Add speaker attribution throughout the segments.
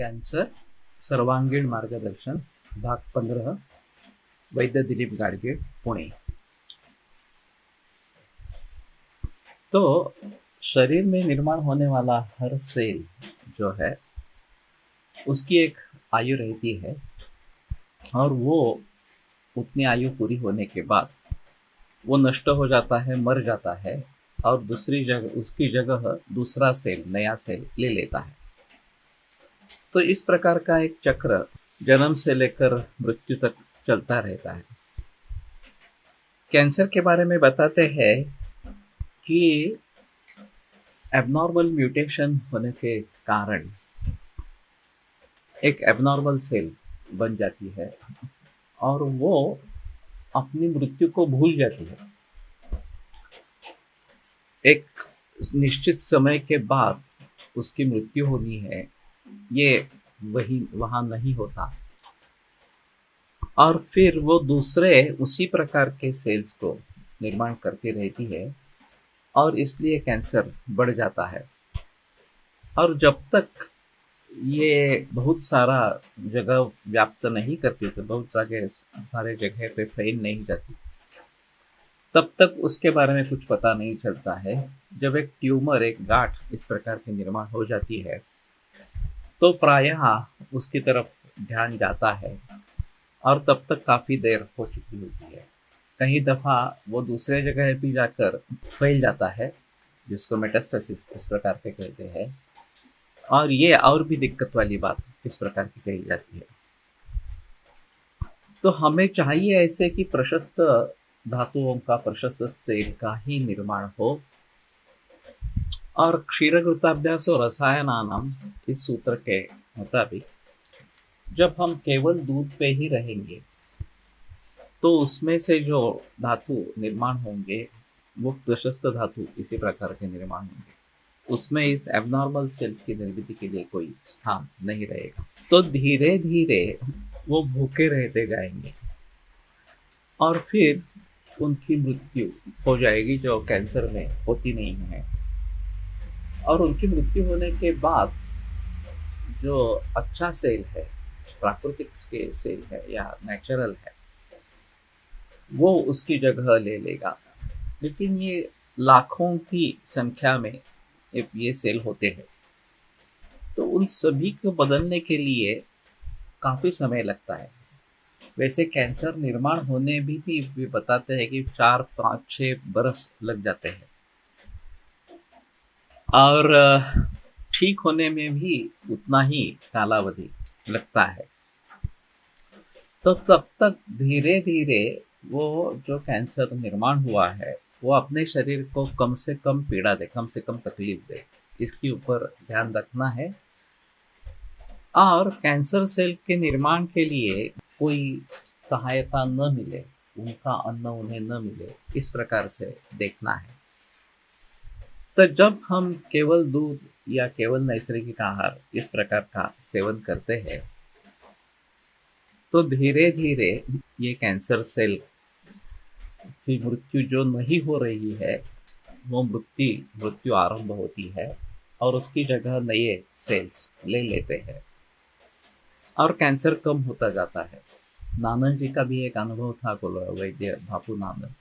Speaker 1: Cancer सर्वांगीण मार्गदर्शन भाग 15 वैद्य दिलीप गाडगे पुणे। तो शरीर में निर्माण होने वाला हर सेल जो है उसकी एक आयु रहती है और वो उतनी आयु पूरी होने के बाद वो नष्ट हो जाता है, मर जाता है और दूसरी जगह उसकी जगह दूसरा सेल, नया सेल ले लेता है। तो इस प्रकार का एक चक्र जन्म से लेकर मृत्यु तक चलता रहता है। कैंसर के बारे में बताते हैं कि एबनॉर्मल म्यूटेशन होने के कारण एक एबनॉर्मल सेल बन जाती है और वो अपनी मृत्यु को भूल जाती है। एक निश्चित समय के बाद उसकी मृत्यु होनी है, ये वहां नहीं होता और फिर वो दूसरे उसी प्रकार के सेल्स को निर्माण करती रहती है और इसलिए कैंसर बढ़ जाता है। और जब तक ये बहुत सारा जगह व्याप्त नहीं करती, तो बहुत सारे जगह पे फैल नहीं जाती, तब तक उसके बारे में कुछ पता नहीं चलता है। जब एक ट्यूमर, एक गांठ इस प्रकार की निर्माण हो जाती है तो प्रायः उसकी तरफ ध्यान जाता है और तब तक काफी देर हो चुकी होती है। कई दफा वो दूसरे जगह भी जाकर फैल जाता है, जिसको मेटास्टेसिस इस प्रकार के कहते हैं। और ये और भी दिक्कत वाली बात इस प्रकार की कही जाती है। तो हमें चाहिए ऐसे कि प्रशस्त धातुओं का, प्रशस्त तेल का ही निर्माण हो। और क्षीरघृताभ्यास और रसायनानाम इस सूत्र के मुताबिक जब हम केवल दूध पे ही रहेंगे तो उसमें से जो धातु निर्माण होंगे वो प्रशस्त धातु इसी प्रकार के निर्माण होंगे। उसमें इस एबनॉर्मल सेल की निर्मिति के लिए कोई स्थान नहीं रहेगा। तो धीरे धीरे वो भूखे रहते जाएंगे और फिर उनकी मृत्यु हो जाएगी, जो कैंसर में होती नहीं है। और उनकी मृत्यु होने के बाद जो अच्छा सेल है, प्राकृतिक सेल है या नेचुरल है, वो उसकी जगह ले लेगा। लेकिन ये लाखों की संख्या में ये सेल होते हैं, तो उन सभी को बदलने के लिए काफी समय लगता है। वैसे कैंसर निर्माण होने भी बताते हैं कि 4, 5, 6 बरस लग जाते हैं और ठीक होने में भी उतना ही कालावधि लगता है। तो तब तक धीरे धीरे वो जो कैंसर निर्माण हुआ है वो अपने शरीर को कम से कम पीड़ा दे, कम से कम तकलीफ दे, इसके ऊपर ध्यान रखना है। और कैंसर सेल के निर्माण के लिए कोई सहायता न मिले, उनका अन्न उन्हें न मिले, इस प्रकार से देखना है। तो जब हम केवल दूध या केवल नैसर्गिक आहार इस प्रकार का सेवन करते हैं तो धीरे धीरे ये कैंसर सेल की मृत्यु जो नहीं हो रही है वो मृत्यु आरंभ होती है और उसकी जगह नए सेल्स ले लेते हैं और कैंसर कम होता जाता है। नानक जी का भी एक अनुभव था, वैद्य बापू नानक,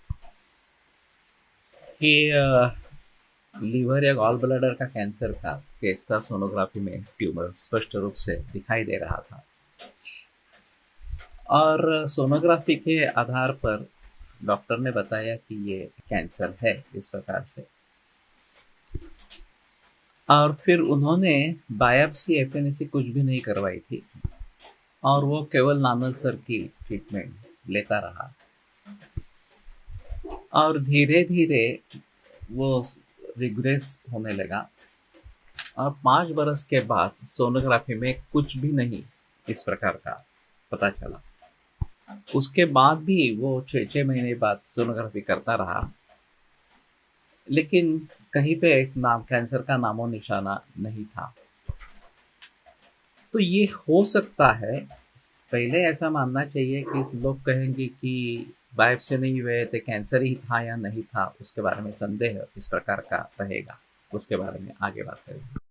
Speaker 1: कि लीवर या गॉल ब्लैडर का कैंसर का केस था। सोनोग्राफी में ट्यूमर स्पष्ट रूप से दिखाई दे रहा था और सोनोग्राफी के आधार पर डॉक्टर ने बताया कि ये कैंसर है इस प्रकार से। और फिर उन्होंने बायोप्सी, एफएनएसी कुछ भी नहीं करवाई थी और वो केवल नानक सर की ट्रीटमेंट लेता रहा और धीरे धीरे वो रिग्रेस होने लगा और 5 बरस के बाद सोनोग्राफी में कुछ भी नहीं इस प्रकार का पता चला। उसके बाद भी वो 6 महीने बाद सोनोग्राफी करता रहा, लेकिन कहीं पे एक कैंसर का नामो निशाना नहीं था। तो ये हो सकता है, पहले ऐसा मानना चाहिए कि लोग कहेंगे कि बायोप्सी नहीं हुए थे, कैंसर ही था या नहीं था, उसके बारे में संदेह इस प्रकार का रहेगा। उसके बारे में आगे बात करेंगे।